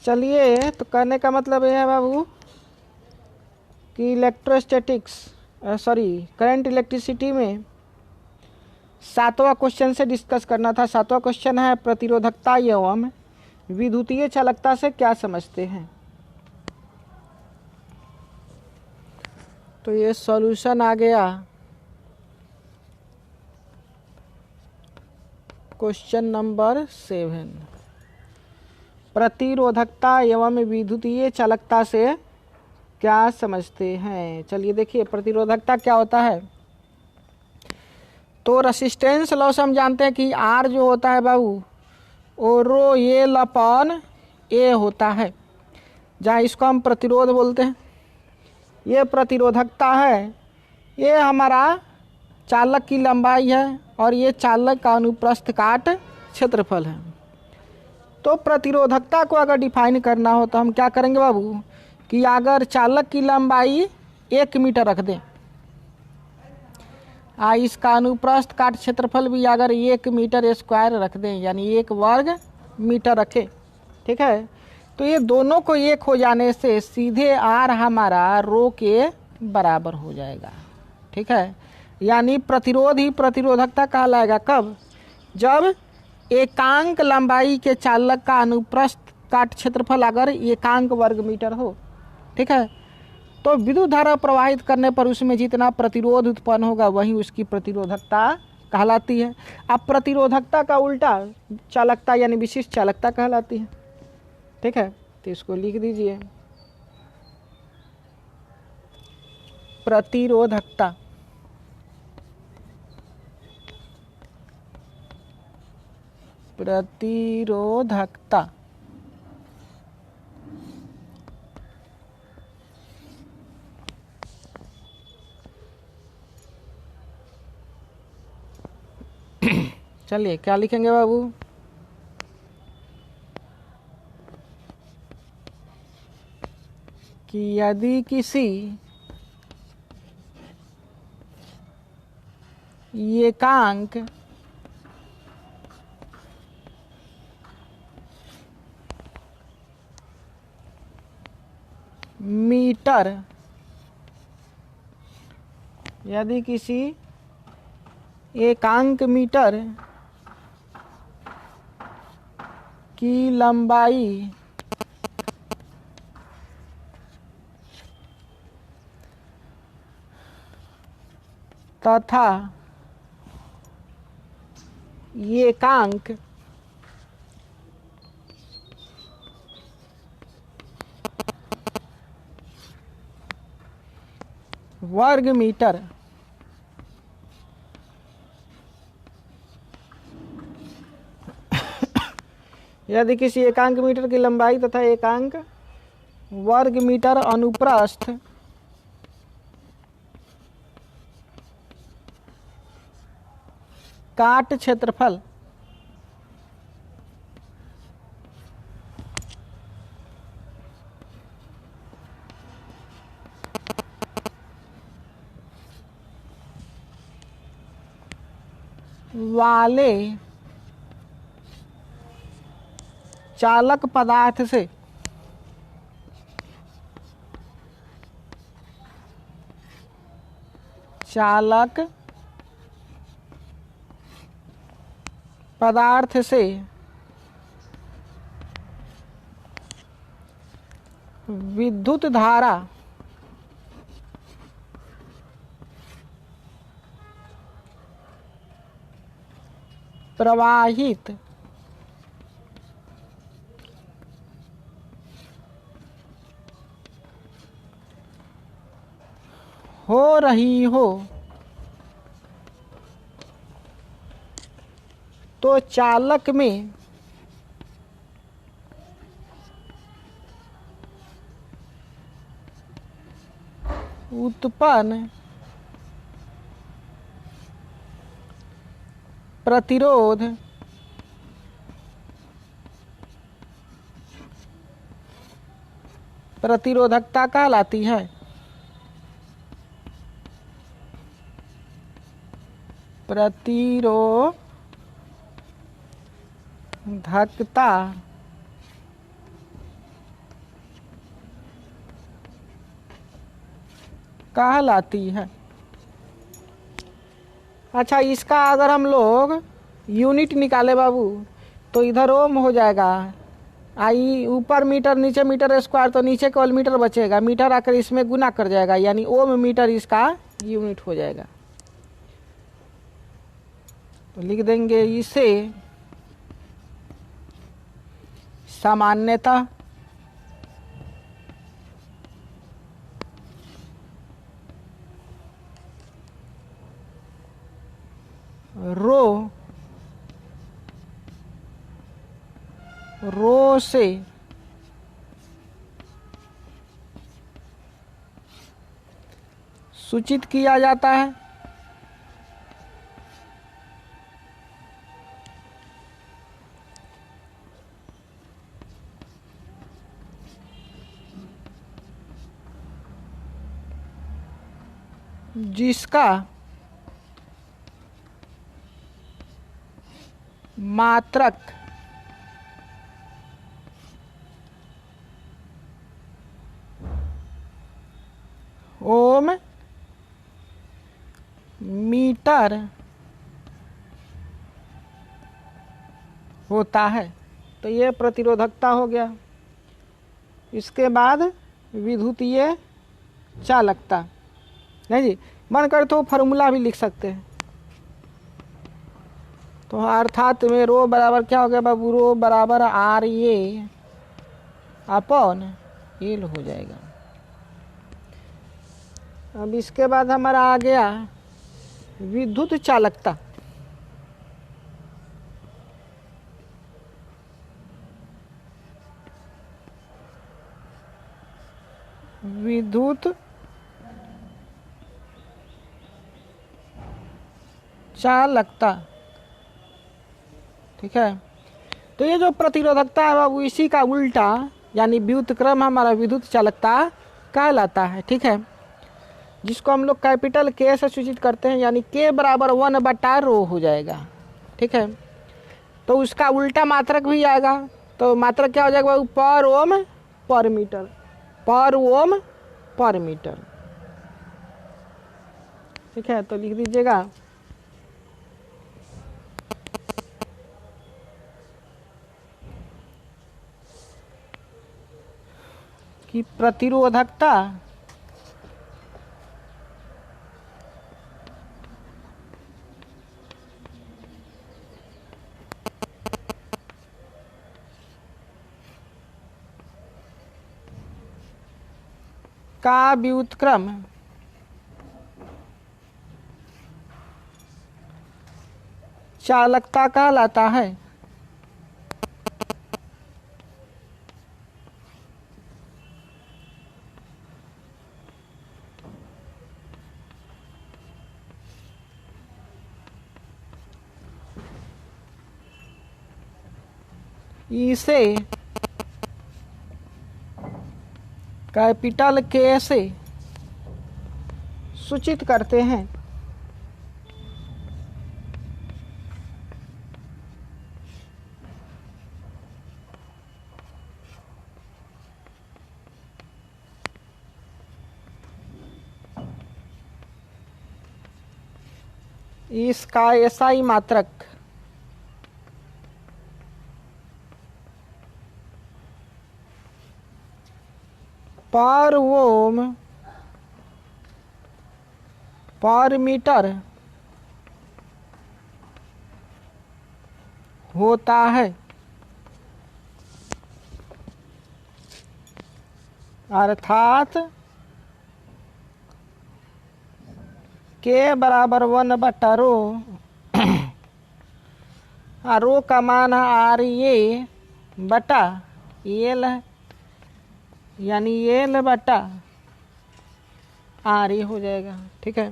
चलिए, तो कहने का मतलब ये है बाबू कि करंट इलेक्ट्रिसिटी में 7वां क्वेश्चन से डिस्कस करना था। 7वां क्वेश्चन है प्रतिरोधकता एवं विद्युतीय चालकता से क्या समझते हैं। तो ये सॉल्यूशन आ गया क्वेश्चन नंबर 7। प्रतिरोधकता एवं विद्युतीय चालकता से क्या समझते हैं। चलिए देखिए, प्रतिरोधकता क्या होता है। तो रेसिस्टेंस लॉस हम जानते हैं कि आर जो होता है बाबू वो रो एल अपॉन ए होता है, जहाँ इसको हम प्रतिरोध बोलते हैं। ये प्रतिरोधकता है, ये हमारा चालक की लंबाई है और ये चालक का अनुप्रस्थ काट क्षेत्रफल है। तो प्रतिरोधकता को अगर डिफाइन करना हो तो हम क्या करेंगे बाबू कि अगर चालक की लंबाई 1 मीटर रख दें, इसका अनुप्रस्थ काट क्षेत्रफल भी अगर 1 मीटर स्क्वायर रख दें, यानी 1 वर्ग मीटर रखें, ठीक है, तो ये दोनों को एक हो जाने से सीधे आर हमारा रो के बराबर हो जाएगा। ठीक है, यानी प्रतिरोध ही प्रतिरोधकता कहलाएगा कब, जब एकांक लंबाई के चालक का अनुप्रस्थ काट क्षेत्रफल अगर एकांक वर्ग मीटर हो। ठीक है, तो विद्युत धारा प्रवाहित करने पर उसमें जितना प्रतिरोध उत्पन्न होगा वही उसकी प्रतिरोधकता कहलाती है। अब प्रतिरोधकता का उल्टा चालकता यानी विशिष्ट चालकता कहलाती है। ठीक है, तो इसको लिख दीजिए, प्रतिरोधकता प्रतिरोधकता चलिए क्या लिखेंगे बाबू, कि यदि किसी एकांक मीटर, यदि किसी एकांक मीटर की लंबाई तथा एकांक वर्ग मीटर यदि किसी एकांक मीटर की लंबाई तथा एकांक वर्ग मीटर अनुप्रस्थ काट क्षेत्रफल वाले चालक पदार्थ से चालक पदार्थ से विद्युत धारा प्रवाहित हो रही हो तो चालक में उत्पन्न प्रतिरोध प्रतिरोधकता कहलाती है। प्रतिरोधकता कहलाती है। अच्छा, इसका अगर हम लोग यूनिट निकाले बाबू तो इधर ओम हो जाएगा, आई ऊपर मीटर नीचे मीटर स्क्वायर, तो नीचे केवल मीटर बचेगा, मीटर आकर इसमें गुना कर जाएगा, यानी ओम मीटर इसका यूनिट हो जाएगा। तो लिख देंगे इसे सामान्यतः रो से सूचित किया जाता है। जिसका मात्रक ओम मीटर होता है। तो ये प्रतिरोधकता हो गया। इसके बाद विद्युतीय चालकता, नहीं जी, मन कर तो फॉर्मूला भी लिख सकते हैं। तो अर्थात में रो बराबर क्या हो गया बाबू, रो बराबर आर ए अपॉन एल हो जाएगा। अब इसके बाद हमारा आ गया विद्युत चालकता। विद्युत चालकता, ठीक है। तो ये जो प्रतिरोधकता है बाबू, इसी का उल्टा यानी व्युत्क्रम हमारा विद्युत चालकता कहलाता है, ठीक है। जिसको हम लोग कैपिटल के से सूचित करते हैं, यानी के बराबर 1/रो हो जाएगा, ठीक है। तो उसका उल्टा मात्रक भी आएगा। तो मात्रक क्या हो जाएगा बाबू, पर ओम पर मीटर, पर ओम पर मीटर, ठीक है। तो लिख दीजिएगा कि प्रतिरोधकता का व्युत्क्रम चालकता कहलाता है। इसे कैपिटल के से सूचित करते हैं। इसका एसआई मात्रक पर ओम पर मीटर होता है, अर्थात के बराबर 1/रो, रो का मान है आर ए बटा एल है, यानी एल बटा आर ए हो जाएगा, ठीक है।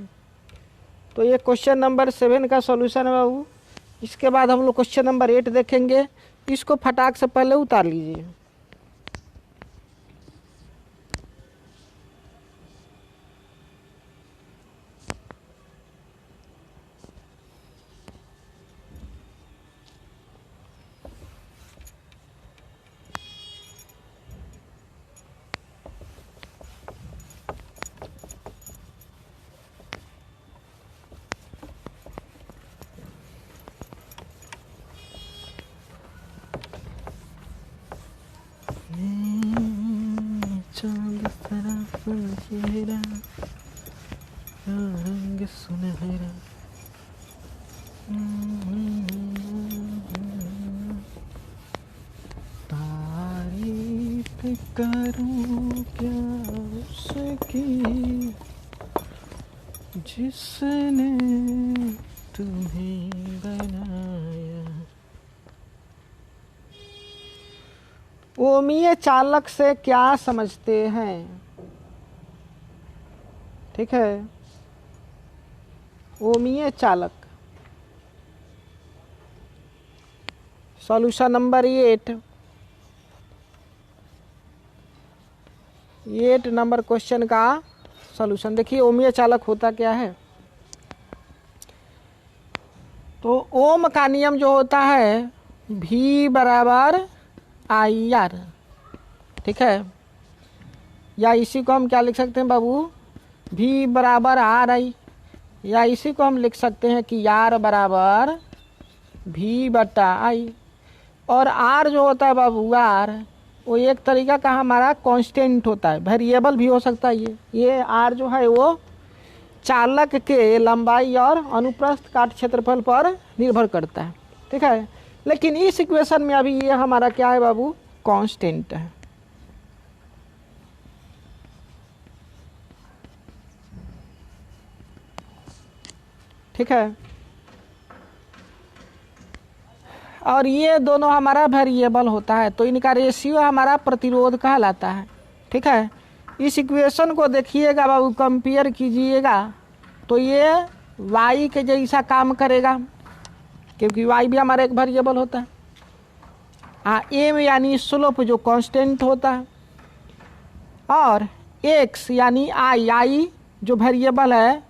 तो ये क्वेश्चन नंबर 7 का सॉल्यूशन है बाबू। इसके बाद हम लोग क्वेश्चन नंबर 8 देखेंगे। इसको फटाक से पहले उतार लीजिए। तरफ चेहरा रंग सुनहरा। तारीफ करूं क्या उसकी जिसने तुम्हें बनाया। ओमीय चालक से क्या समझते हैं? ठीक है, ओमीय चालक। सॉल्यूशन नंबर 8 नंबर क्वेश्चन का सॉल्यूशन देखिए। ओमीय चालक होता क्या है? तो ओम का नियम जो होता है V बराबर IR, ठीक है, या इसी को हम क्या लिख सकते हैं बाबू, V बराबर RI, या इसी को हम लिख सकते हैं कि R बराबर V बटा I। और R जो होता है बाबू, R वो एक तरीका का हमारा कांस्टेंट होता है, वेरिएबल भी हो सकता है। ये R जो है वो चालक के लंबाई और अनुप्रस्थ काट क्षेत्रफल पर निर्भर करता है, ठीक है। लेकिन इस इक्वेशन में अभी ये हमारा क्या है बाबू, कांस्टेंट है। ठीक है, और ये दोनों हमारा वेरिएबल होता है, तो इनका रेशियो हमारा प्रतिरोध कहलाता है। ठीक है, इस इक्वेशन को देखिएगा बाबू, कंपेयर कीजिएगा तो ये y के जैसा काम करेगा, क्योंकि y भी हमारा एक वेरिएबल होता है। m यानी स्लोप जो कांस्टेंट होता है, और x यानी i जो वेरिएबल है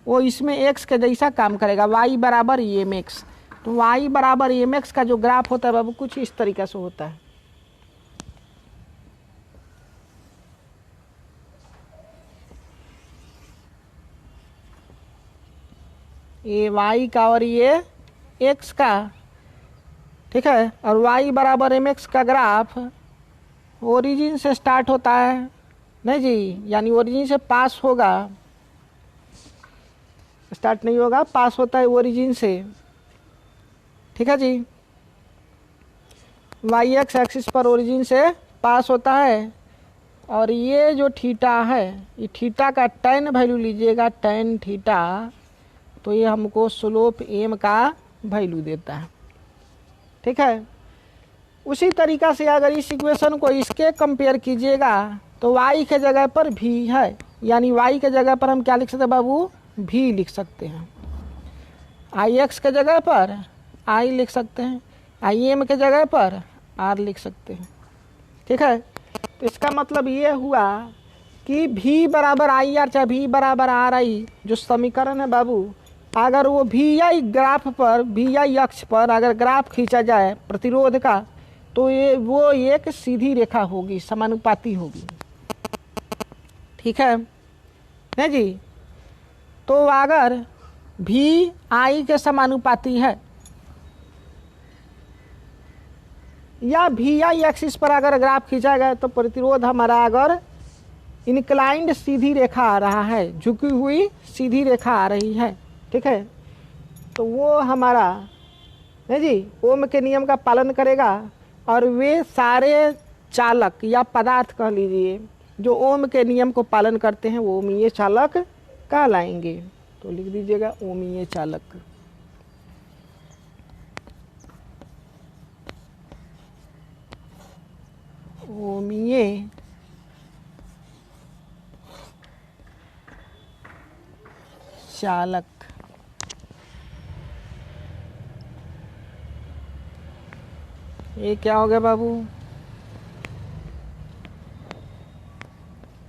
वो इसमें x के जैसा काम करेगा, y बराबर mx। तो y बराबर mx का जो ग्राफ होता है बाबू कुछ इस तरीके से होता है। ये y का और ये x का, ठीक है, और y बराबर mx का ग्राफ ओरिजिन से स्टार्ट होता है, नहीं जी, यानी ओरिजिन से पास होगा, स्टार्ट नहीं होगा, पास होता है ओरिजिन से। ठीक है जी, वाई एक्स एक्सिस पर ओरिजिन से पास होता है, और ये जो थीटा है, ये थीटा का tan वैल्यू लीजिएगा, tan थीटा, तो ये हमको स्लोप m का वैल्यू देता है। ठीक है, उसी तरीक़ा से अगर इस इक्वेशन को इसके कंपेयर कीजिएगा तो y के जगह पर v है, यानी y के जगह पर हम क्या लिख सकते हैं बाबू, v लिख सकते हैं। ix के जगह पर i लिख सकते हैं, im के जगह पर r लिख सकते हैं। ठीक है, तो इसका मतलब ये हुआ कि v बराबर IR चाहे v बराबर RI जो समीकरण है बाबू, अगर वो VI ग्राफ पर, VI अक्ष पर अगर ग्राफ खींचा जाए प्रतिरोध का, तो ये वो एक सीधी रेखा होगी, समानुपाती होगी। ठीक है नहीं जी, तो अगर VI के समानुपाती है या VI एक्सिस पर अगर ग्राफ खींचा गया तो प्रतिरोध हमारा अगर इंक्लाइंड सीधी रेखा आ रहा है, झुकी हुई सीधी रेखा आ रही है, ठीक है, तो वो हमारा है जी ओम के नियम का पालन करेगा, और वे सारे चालक या पदार्थ कह लीजिए जो ओम के नियम को पालन करते हैं वो ओमीय चालक कहलाएंगे। तो लिख दीजिएगा ओमीय चालक। ओमीय चालक। ये क्या हो गया बाबू,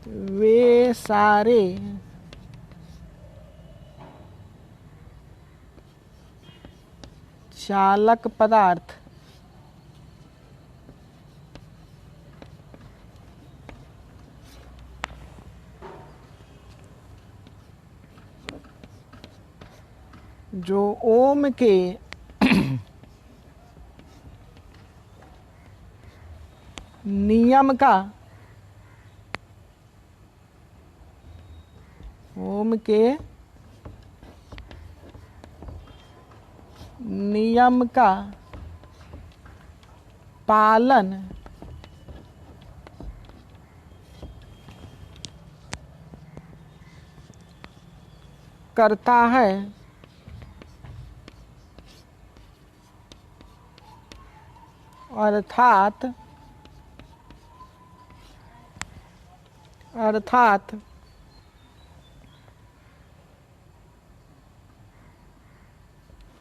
वे सारे चालक पदार्थ जो ओम के नियम का नियम का पालन करता है अर्थात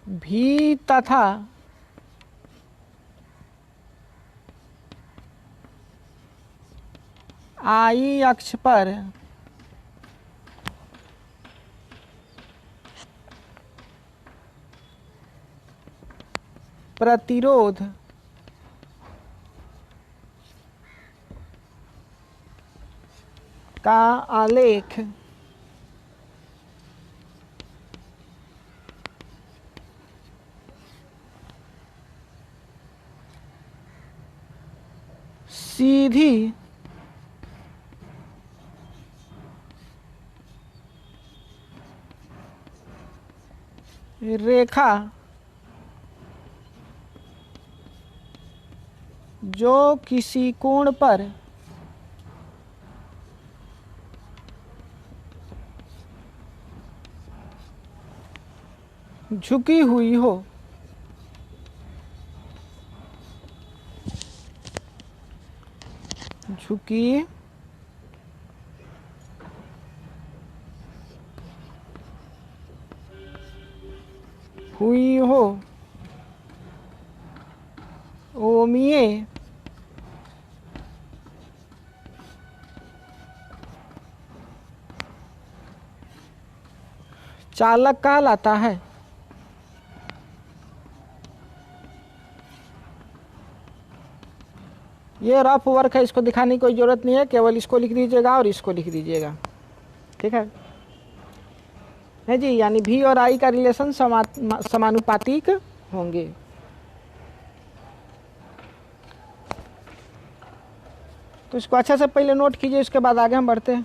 भी तथा आई अक्ष पर प्रतिरोध का आलेख सीधी रेखा जो किसी कोण पर झुकी हुई हो ओमिए चालक कहलाता है। ये रफ वर्क है, इसको दिखाने की कोई ज़रूरत नहीं है, केवल इसको लिख दीजिएगा और इसको लिख दीजिएगा, ठीक है जी। यानी भी और आई का रिलेशन समानुपातिक होंगे। तो इसको अच्छा से पहले नोट कीजिए, उसके बाद आगे हम बढ़ते हैं।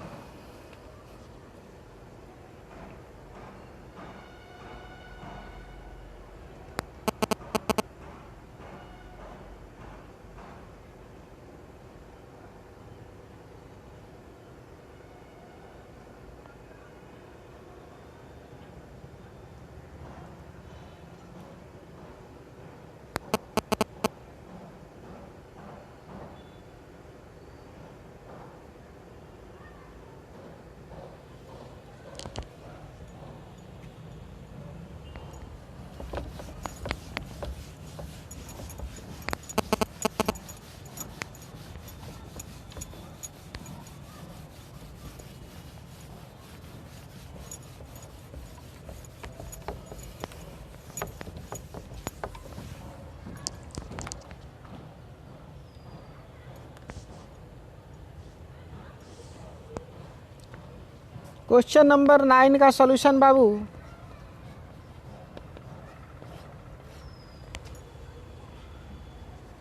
क्वेश्चन नंबर 9 का सॉल्यूशन बाबू।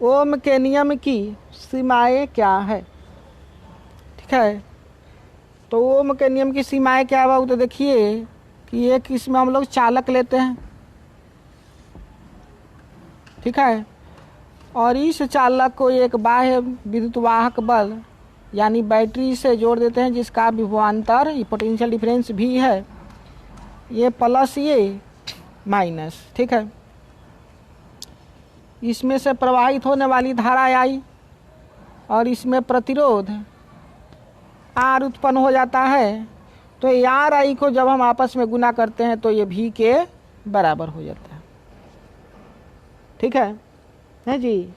ओम के नियम की सीमाएं क्या है, ठीक है। तो ओम के नियम की सीमाएं क्या है बाबू? तो देखिए कि एक इसमें हम लोग चालक लेते हैं, ठीक है, और इस चालक को एक बाह्य विद्युत वाहक बल यानी बैटरी से जोड़ देते हैं, जिसका विभवांतर ये पोटेंशियल डिफरेंस भी है, ये प्लस ये माइनस, ठीक है। इसमें से प्रवाहित होने वाली धारा आई और इसमें प्रतिरोध आर उत्पन्न हो जाता है। तो ये आर आई को जब हम आपस में गुना करते हैं तो ये भी के बराबर हो जाता है, ठीक है जी।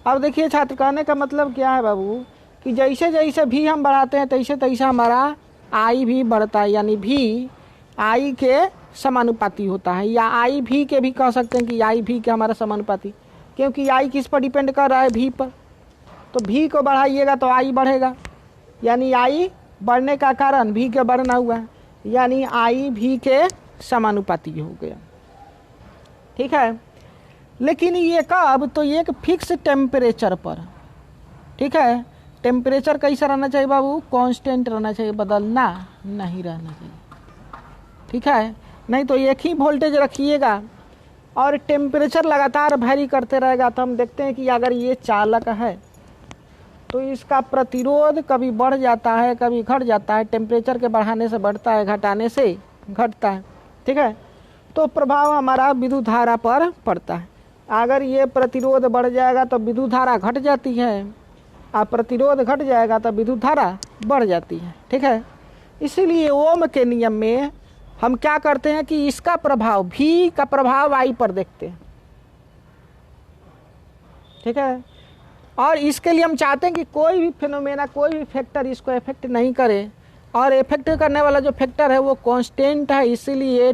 अब देखिए छात्र, कहने का मतलब क्या है बाबू कि जैसे जैसे भी हम बढ़ाते हैं तैसे तैसे हमारा आई भी बढ़ता है, यानी भी आई के समानुपाती होता है, या आई भी के भी कह सकते हैं कि आई भी के हमारा समानुपाती, क्योंकि आई किस पर डिपेंड कर रहा है? भी पर। तो भी को बढ़ाइएगा तो आई बढ़ेगा, यानी आई बढ़ने का कारण भी के बढ़ना हुआ है, यानी आई भी के समानुपाती हो गया, ठीक है। लेकिन ये कब? तो एक फिक्स टेम्परेचर पर, ठीक है। टेम्परेचर कैसा रहना चाहिए बाबू? कांस्टेंट रहना चाहिए, बदलना नहीं रहना चाहिए, ठीक है, नहीं तो एक ही वोल्टेज रखिएगा और टेम्परेचर लगातार वैरी करते रहेगा तो हम देखते हैं कि अगर ये चालक है तो इसका प्रतिरोध कभी बढ़ जाता है कभी घट जाता है, टेम्परेचर के बढ़ाने से बढ़ता है, घटाने से घटता है। ठीक है, तो प्रभाव हमारा विद्युत धारा पर पड़ता है। अगर ये प्रतिरोध बढ़ जाएगा तो विद्युत धारा घट जाती है, और प्रतिरोध घट जाएगा तो विद्युत धारा बढ़ जाती है। ठीक है, इसीलिए ओम के नियम में हम क्या करते हैं कि इसका प्रभाव भी का प्रभाव आई पर देखते हैं। ठीक है, और इसके लिए हम चाहते हैं कि कोई भी फिनोमेना, कोई भी फैक्टर इसको इफेक्ट नहीं करे, और इफेक्ट करने वाला जो फैक्टर है वो कांस्टेंट है, इसीलिए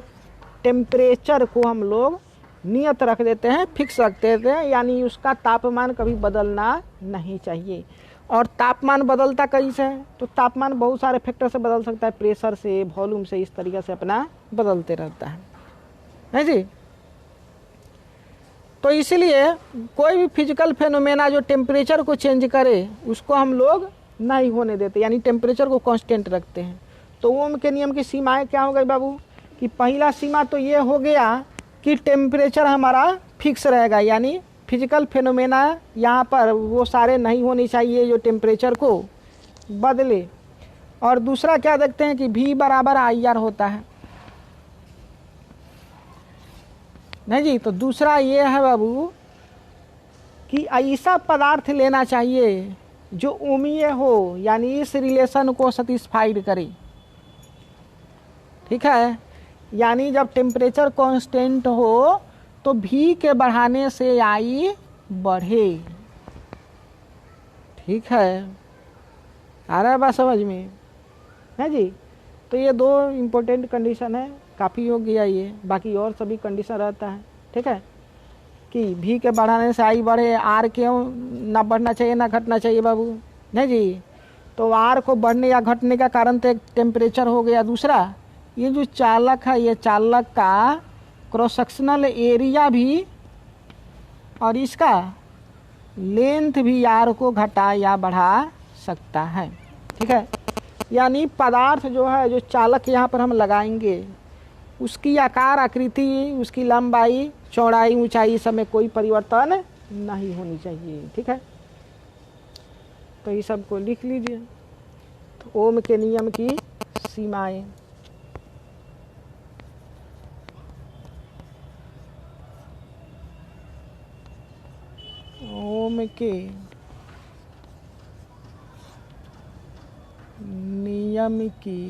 टेम्परेचर को हम लोग नियत रख देते हैं, फिक्स रख देते हैं, यानी उसका तापमान कभी बदलना नहीं चाहिए। और तापमान बदलता कैसे है, तो तापमान बहुत सारे फैक्टर से बदल सकता है, प्रेशर से, वॉल्यूम से, इस तरीके से अपना बदलते रहता है जी। तो इसीलिए कोई भी फिजिकल फेनोमेना जो टेम्परेचर को चेंज करे उसको हम लोग नहीं होने देते, यानी टेम्परेचर को कांस्टेंट रखते हैं। तो ओम के नियम की सीमाएं क्या हो गई बाबू, कि पहला सीमा तो ये हो गया कि टेम्परेचर हमारा फिक्स रहेगा, यानी फिजिकल फेनोमेना यहाँ पर वो सारे नहीं होने चाहिए जो टेम्परेचर को बदले। और दूसरा क्या देखते हैं कि V बराबर IR होता है, नहीं जी। तो दूसरा ये है बाबू कि ऐसा पदार्थ लेना चाहिए जो ओमीय हो, यानी इस रिलेशन को सेटिस्फाइड करे। ठीक है, यानी जब टेम्परेचर कांस्टेंट हो तो V के बढ़ाने से I बढ़े। ठीक है, आ रहा है बात समझ में, है जी। तो ये दो इम्पोर्टेंट कंडीशन है, काफ़ी हो गया ये, बाकी और सभी कंडीशन रहता है। ठीक है, कि V के बढ़ाने से I बढ़े, R क्यों ना बढ़ना चाहिए ना घटना चाहिए बाबू, नहीं जी। तो R को बढ़ने या घटने का कारण तो एक टेम्परेचर हो गया, दूसरा ये जो चालक है, ये चालक का क्रॉस सेक्शनल एरिया भी और इसका लेंथ भी R को घटा या बढ़ा सकता है। ठीक है, यानी पदार्थ जो है, जो चालक यहाँ पर हम लगाएंगे, उसकी आकार, आकृति, उसकी लंबाई, चौड़ाई, ऊंचाई, सब में कोई परिवर्तन नहीं होनी चाहिए। ठीक है, तो ये सब को लिख लीजिए। तो ओम के नियम की सीमाएं, ओम के नियम की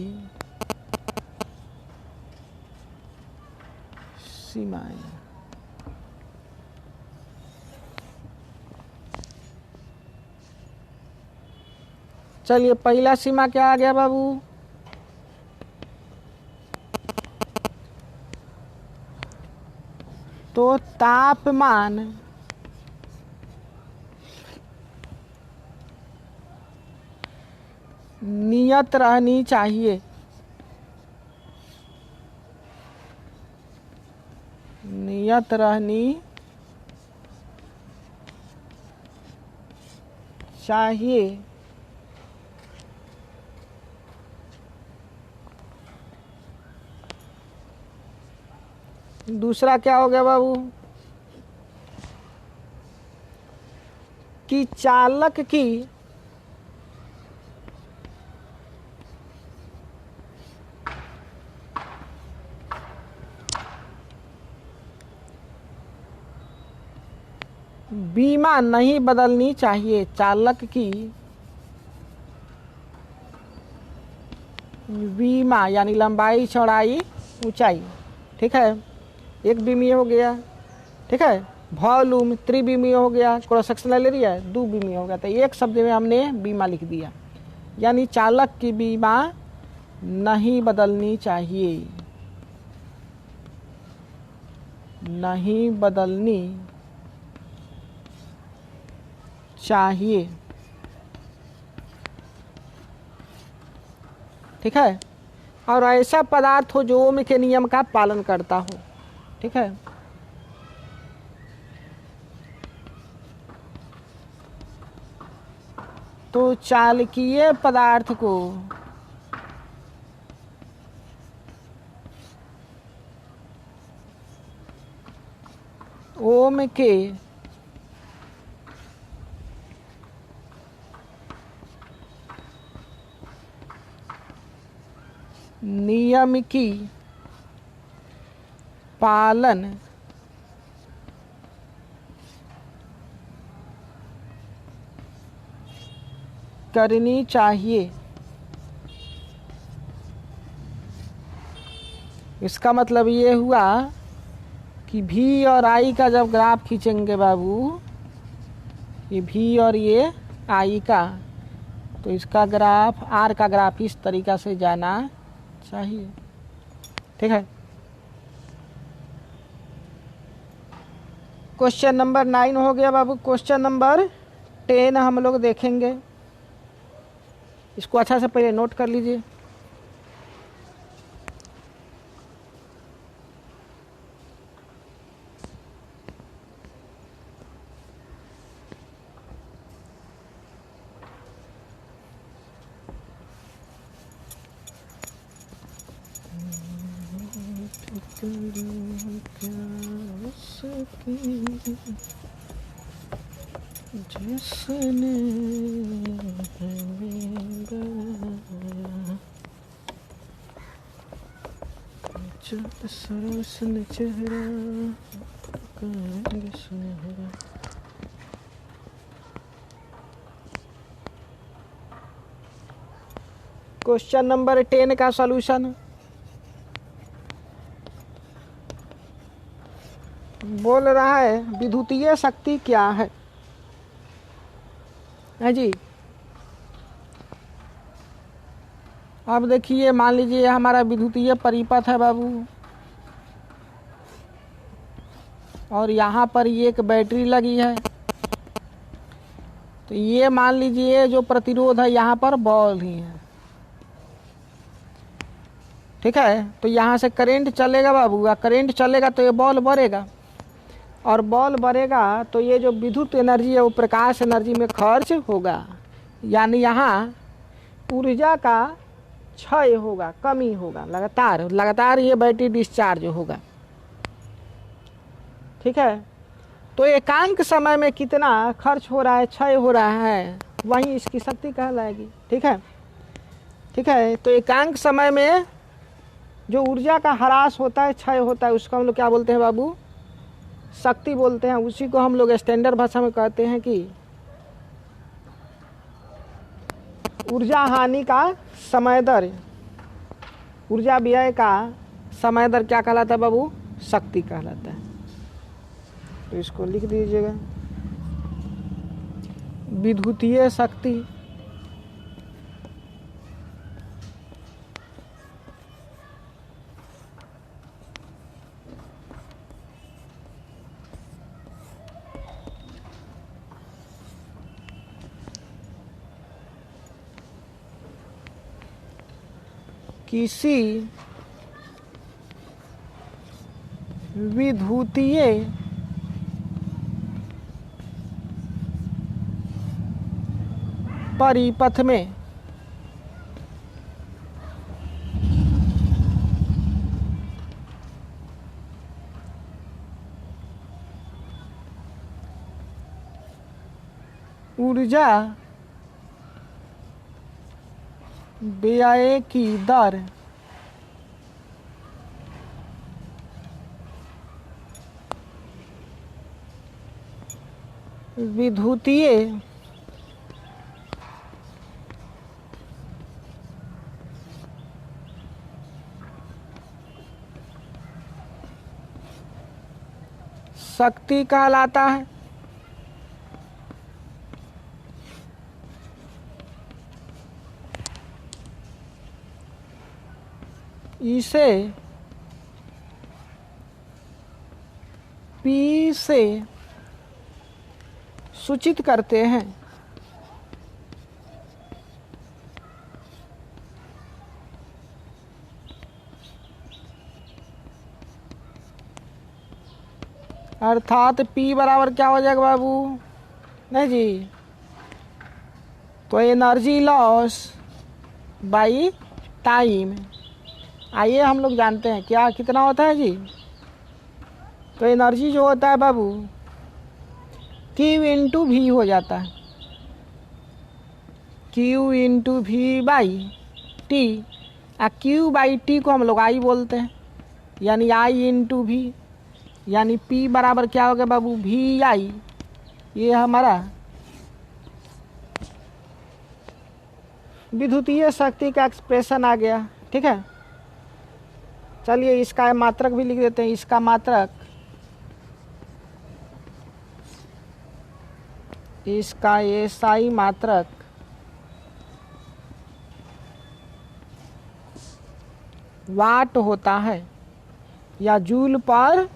सीमाएं। चलिए, पहला सीमा क्या आ गया बाबू, तो तापमान नियत रहनी चाहिए, नियत रहनी चाहिए। दूसरा क्या हो गया बाबू, कि चालक की बीमा नहीं बदलनी चाहिए, चालक की बीमा यानी लंबाई, चौड़ाई, ऊंचाई। ठीक है, एक बीमी हो गया। ठीक है, वॉल्यूम त्रिबीमीय हो गया, क्रॉस सेक्शनल एरिया दो बीमीय हो गया। तो एक शब्द में हमने बीमा लिख दिया, यानी चालक की बीमा नहीं बदलनी चाहिए, नहीं बदलनी चाहिए। ठीक है, और ऐसा पदार्थ हो जो ओम के नियम का पालन करता हो। ठीक है, तो चालकीय पदार्थ को के नियम की पालन करनी चाहिए। इसका मतलब ये हुआ कि भी और आई का जब ग्राफ खींचेंगे बाबू, ये भी और ये आई का, तो इसका ग्राफ आर का ग्राफ इस तरीका से जाना चाहिए। ठीक है। क्वेश्चन नंबर 9 हो गया बाबू। क्वेश्चन नंबर 10 हम लोग देखेंगे। इसको अच्छा से पहले नोट कर लीजिए। जिसने सरसन चेहरा सुनहरा। क्वेश्चन नंबर 10 का सॉल्यूशन बोल रहा है विद्युतीय शक्ति क्या है जी। अब देखिए, मान लीजिए हमारा विद्युतीय परिपथ है बाबू, और यहाँ पर ये एक बैटरी लगी है। तो ये मान लीजिए जो प्रतिरोध है यहाँ पर बॉल ही है। ठीक है। तो यहाँ से करंट चलेगा बाबू, करंट चलेगा तो ये बॉल बढ़ेगा, और बॉल बढ़ेगा तो ये जो विद्युत एनर्जी है वो प्रकाश एनर्जी में खर्च होगा, यानी यहाँ ऊर्जा का क्षय होगा, कमी होगा, लगातार ये बैटरी डिस्चार्ज होगा। ठीक है। तो एकांक समय में कितना खर्च हो रहा है, क्षय हो रहा है, वही इसकी शक्ति कहलाएगी। ठीक है। ठीक है। तो एकांक समय में जो ऊर्जा का ह्रास होता है, क्षय होता है, उसको हम लोग क्या बोलते हैं बाबू, शक्ति बोलते हैं। उसी को हम लोग स्टैंडर्ड भाषा में कहते हैं कि ऊर्जा हानि का समय दर, ऊर्जा व्यय का समय दर क्या कहलाता है बाबू, शक्ति कहलाता है। तो इसको लिख दीजिएगा, विद्युतीय शक्ति किसी विद्युतीय परिपथ में ऊर्जा व्यय की दर विद्युतीय शक्ति कहलाता है। इसे P से सूचित करते हैं। अर्थात P बराबर क्या हो जाएगा बाबू, नहीं जी, तो एनर्जी लॉस बाई टाइम। आइए हम लोग जानते हैं क्या कितना होता है जी। तो एनर्जी जो होता है बाबू Q इंटू भी हो जाता है, Q इंटू भी by T. Q by T को हम लोग I बोलते हैं, यानी I इंटू भी, यानी P बराबर क्या हो गया बाबू, भी आई। ये हमारा विद्युतीय शक्ति का एक्सप्रेशन आ गया। ठीक है, चलिए इसका मात्रक भी लिख देते हैं। इसका मात्रक, इसका एसआई मात्रक वाट होता है या जूल पर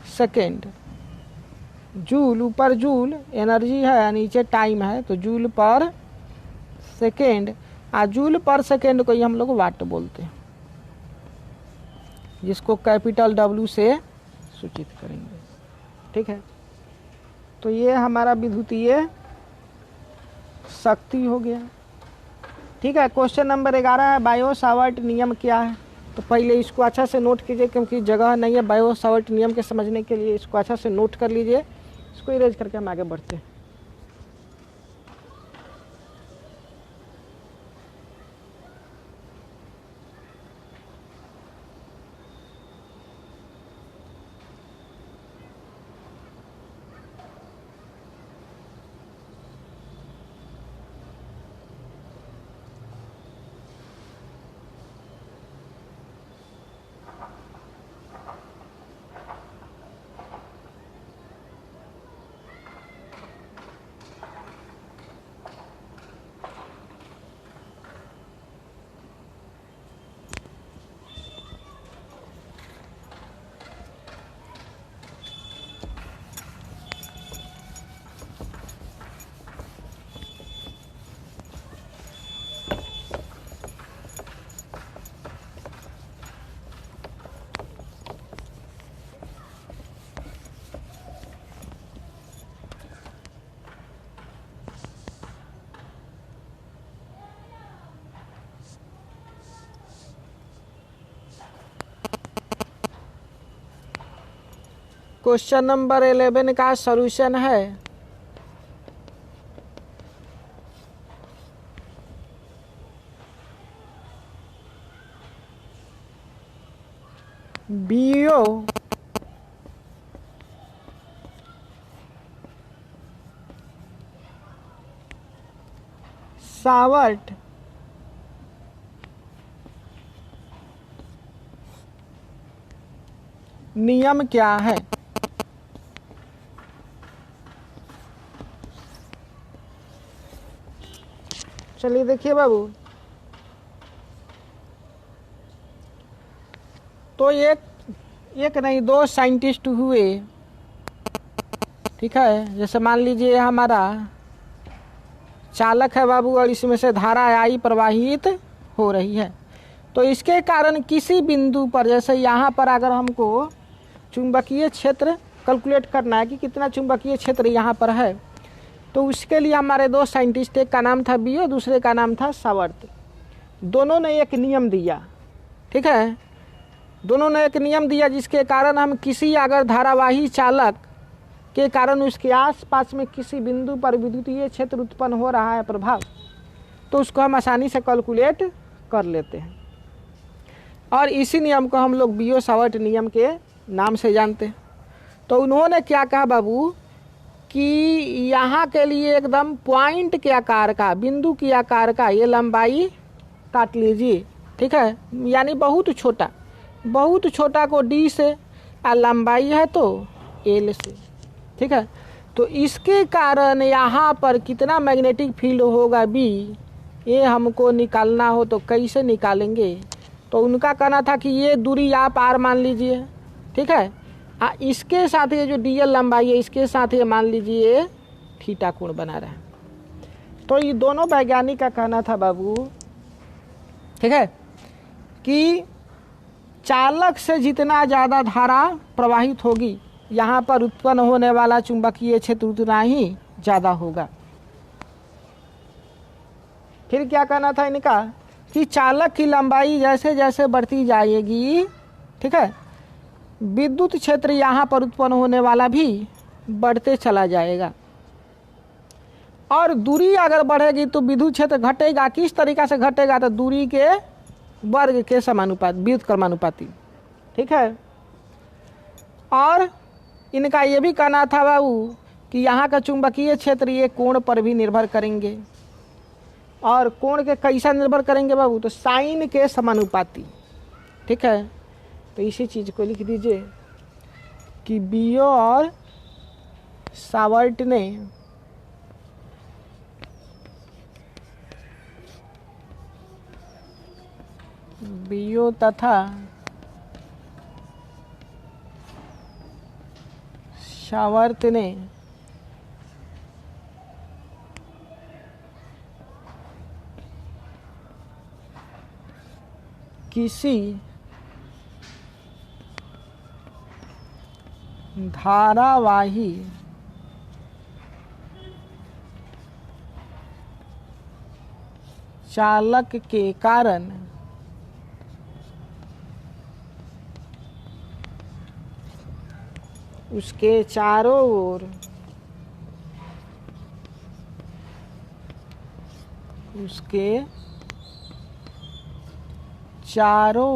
सेकेंड। जूल ऊपर जूल एनर्जी है, नीचे टाइम है, तो जूल पर सेकेंड। जूल पर सेकेंड को ही हम लोग वाट बोलते हैं, जिसको कैपिटल W से सूचित करेंगे। ठीक है, तो ये हमारा विद्युतीय शक्ति हो गया। ठीक है, क्वेश्चन नंबर 11 है, बायो सावर्ट नियम क्या है। तो पहले इसको अच्छा से नोट कीजिए, क्योंकि जगह नहीं है बायो सावर्ट नियम के समझने के लिए। इसको अच्छा से नोट कर लीजिए, इसको इरेज करके हम आगे बढ़ते हैं। क्वेश्चन नंबर 11 का सॉल्यूशन है, बियो सावर्ट नियम क्या है। चलिए देखिए बाबू, तो एक नहीं दो साइंटिस्ट हुए। ठीक है, जैसे मान लीजिए हमारा चालक है बाबू, और इसमें से धारा आई प्रवाहित हो रही है। तो इसके कारण किसी बिंदु पर, जैसे यहाँ पर अगर हमको चुंबकीय क्षेत्र कैलकुलेट करना है कि कितना चुंबकीय क्षेत्र यहाँ पर है, तो उसके लिए हमारे दो साइंटिस्ट, एक का नाम था बियो, दूसरे का नाम था सावर्ट। दोनों ने एक नियम दिया। ठीक है, दोनों ने एक नियम दिया जिसके कारण हम किसी अगर धारावाही चालक के कारण उसके आसपास में किसी बिंदु पर विद्युतीय क्षेत्र उत्पन्न हो रहा है प्रभाव, तो उसको हम आसानी से कैलकुलेट कर लेते हैं। और इसी नियम को हम लोग बियो सावर्ट नियम के नाम से जानते हैं। तो उन्होंने क्या कहा बाबू कि यहाँ के लिए एकदम पॉइंट के आकार का, बिंदु के आकार का ये लंबाई काट लीजिए। ठीक है, यानी बहुत छोटा को डी से, और लंबाई है तो एल से। ठीक है, तो इसके कारण यहाँ पर कितना मैग्नेटिक फील्ड होगा बी, ये हमको निकालना हो तो कैसे निकालेंगे। तो उनका कहना था कि ये दूरी आप आर मान लीजिए। ठीक है, इसके साथ ये जो डीएल लंबाई है, इसके साथ ये मान लीजिए थीटा कोण बना रहा है। तो ये दोनों वैज्ञानिक का कहना था बाबू, ठीक है, कि चालक से जितना ज़्यादा धारा प्रवाहित होगी, यहाँ पर उत्पन्न होने वाला चुंबकीय क्षेत्र उतना ही ज़्यादा होगा। फिर क्या कहना था इनका कि चालक की लंबाई जैसे जैसे बढ़ती जाएगी, ठीक है, विद्युत क्षेत्र यहाँ पर उत्पन्न होने वाला भी बढ़ते चला जाएगा। और दूरी अगर बढ़ेगी तो विद्युत क्षेत्र घटेगा। किस तरीका से घटेगा? तो दूरी के वर्ग के समानुपात, व्युत्क्रमानुपाती। ठीक है। और इनका ये भी कहना था बाबू कि यहाँ का चुंबकीय क्षेत्र ये कोण पर भी निर्भर करेंगे। और कोण के कैसा निर्भर करेंगे बाबू? तो साइन के समानुपाती। ठीक है। तो इसी चीज़ को लिख दीजिए कि बियो और सावर्ट ने बियो तथा सावर्त ने किसी धारावाही चालक के कारण उसके चारों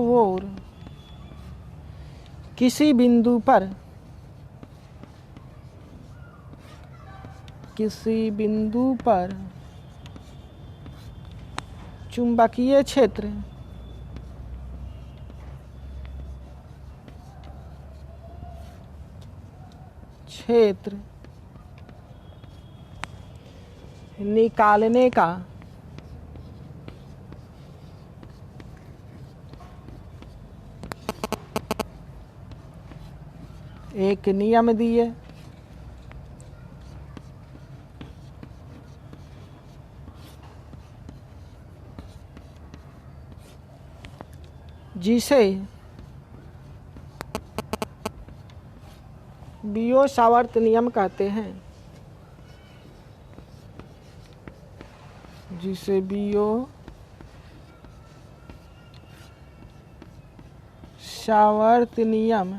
ओर किसी बिंदु पर चुंबकीय क्षेत्र निकालने का एक नियम दिए। जिसे बियो सावर्त नियम कहते हैं। जिसे बियो सावर्त नियम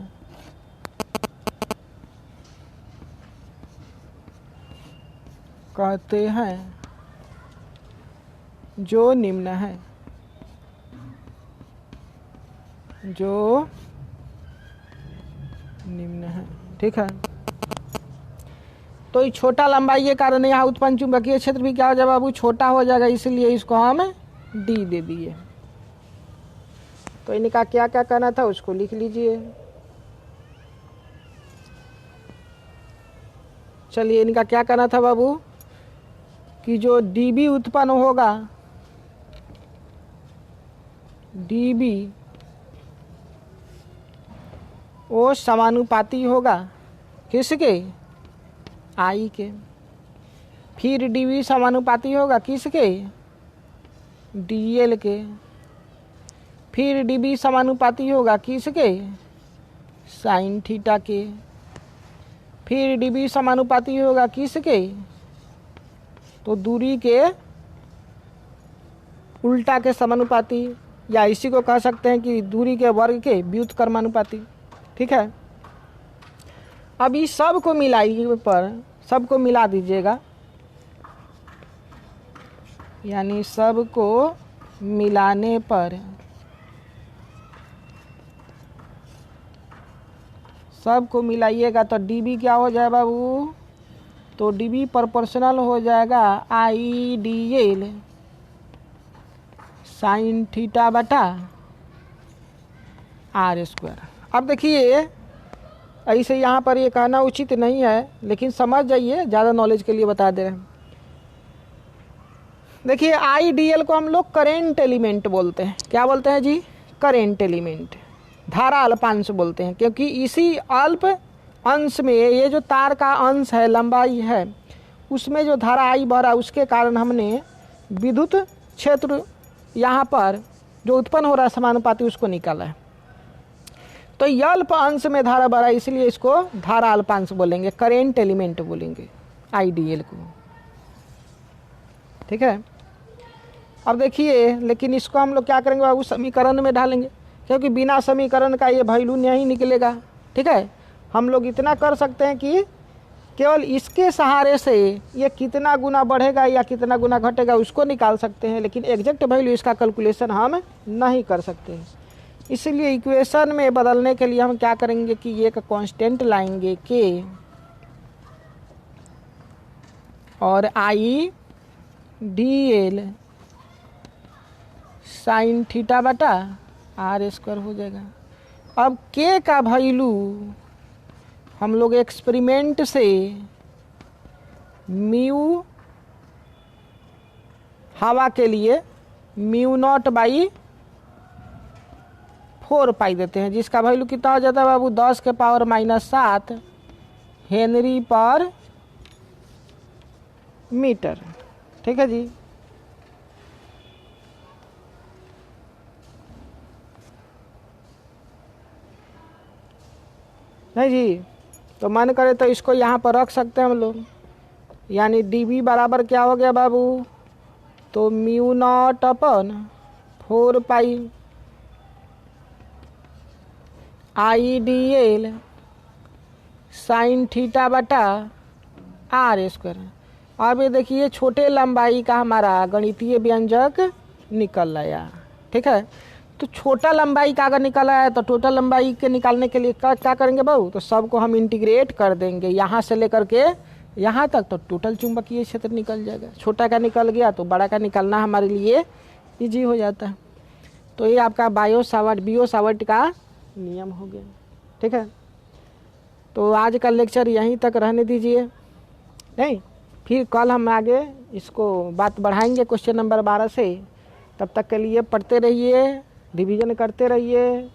कहते हैं, जो निम्न है। ठीक है। तो ये छोटा लंबाई के कारण यहाँ उत्पन्न चुंबकीय क्षेत्र भी क्या हो जाएगा बाबू? छोटा हो जाएगा, इसलिए इसको हम डी दे दिए। तो इनका क्या क्या करना था उसको लिख लीजिए। चलिए, इनका क्या करना था बाबू कि जो डीबी उत्पन्न होगा, डीबी वो समानुपाती होगा किसके? आई के। फिर डीवी समानुपाती होगा किसके? डीएल के। फिर डीबी समानुपाती होगा किसके? साइन थीटा के। फिर डीबी समानुपाती होगा किसके? तो दूरी के उल्टा के समानुपाती, या इसी को कह सकते हैं कि दूरी के वर्ग के व्युत्क्रमानुपाती। ठीक है। अब इस सब को मिलाइए पर सबको मिला दीजिएगा, यानी सब को मिलाने पर सबको मिलाइएगा तो डीबी क्या हो जाए बाबू? तो डीबी प्रोपोर्शनल हो जाएगा I D L sine theta बटा आर स्क्वायर। अब देखिए, ऐसे यहाँ पर ये कहना उचित नहीं है, लेकिन समझ जाइए, ज़्यादा नॉलेज के लिए बता दे रहे हैं। देखिए, आई डी एल को हम लोग करेंट एलिमेंट बोलते हैं। क्या बोलते हैं जी? करेंट एलिमेंट, धारा अल्पांश बोलते हैं, क्योंकि इसी अल्प अंश में ये जो तार का अंश है, लंबाई है, उसमें जो धारा आई बह रहा है, उसके कारण हमने विद्युत क्षेत्र यहाँ पर जो उत्पन्न हो रहा है समानुपाती, उसको निकाला है। तो ये अल्प अंश में धारा बह रहा है, इसलिए इसको धारा अल्पांश बोलेंगे, करेंट एलिमेंट बोलेंगे आईडीएल को। ठीक है। अब देखिए, लेकिन इसको हम लोग क्या करेंगे बाबू? समीकरण में डालेंगे, क्योंकि बिना समीकरण का ये वैल्यू नहीं निकलेगा। ठीक है। हम लोग इतना कर सकते हैं कि केवल इसके सहारे से ये कितना गुना बढ़ेगा या कितना गुना घटेगा उसको निकाल सकते हैं, लेकिन एग्जैक्ट वैल्यू इसका कैलकुलेशन हम नहीं कर सकते। इसलिए इक्वेशन में बदलने के लिए हम क्या करेंगे कि एक कांस्टेंट लाएंगे के और I D L sine theta बटा आर स्क्वायर हो जाएगा। अब के का वैल्यू हम लोग एक्सपेरिमेंट से म्यू हवा के लिए म्यू नॉट बाई 4 पाई देते हैं, जिसका वैल्यू कितना हो जाता है बाबू 10 के पावर -7 हेनरी पर मीटर। ठीक है जी। नहीं जी, तो मन करे तो इसको यहाँ पर रख सकते हैं हम लोग, यानी dB बराबर क्या हो गया बाबू, तो mu naught upon 4 pi I D L sine theta बटा आर स्क्वायर। अब ये देखिए छोटे लंबाई का हमारा गणितीय व्यंजक निकल आया। ठीक है, तो छोटा लंबाई का अगर निकल आया तो टोटल लंबाई के निकालने के लिए क्या करेंगे बाबू, तो सबको हम इंटीग्रेट कर देंगे यहाँ से लेकर के यहाँ तक, तो टोटल चुंबकीय क्षेत्र निकल जाएगा। छोटा का निकल गया तो बड़ा का निकालना हमारे लिए इजी हो जाता है। तो ये आपका बियो सावर्ट का नियम हो गया। ठीक है, तो आज का लेक्चर यहीं तक रहने दीजिए, नहीं फिर कल हम आगे इसको बात बढ़ाएंगे क्वेश्चन नंबर 12 से। तब तक के लिए पढ़ते रहिए, रिवीजन करते रहिए,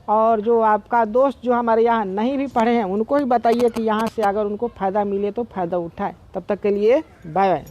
और जो आपका दोस्त जो हमारे यहाँ नहीं भी पढ़े हैं उनको ही बताइए कि यहाँ से अगर उनको फ़ायदा मिले तो फ़ायदा उठाए। तब तक के लिए बाय बाय।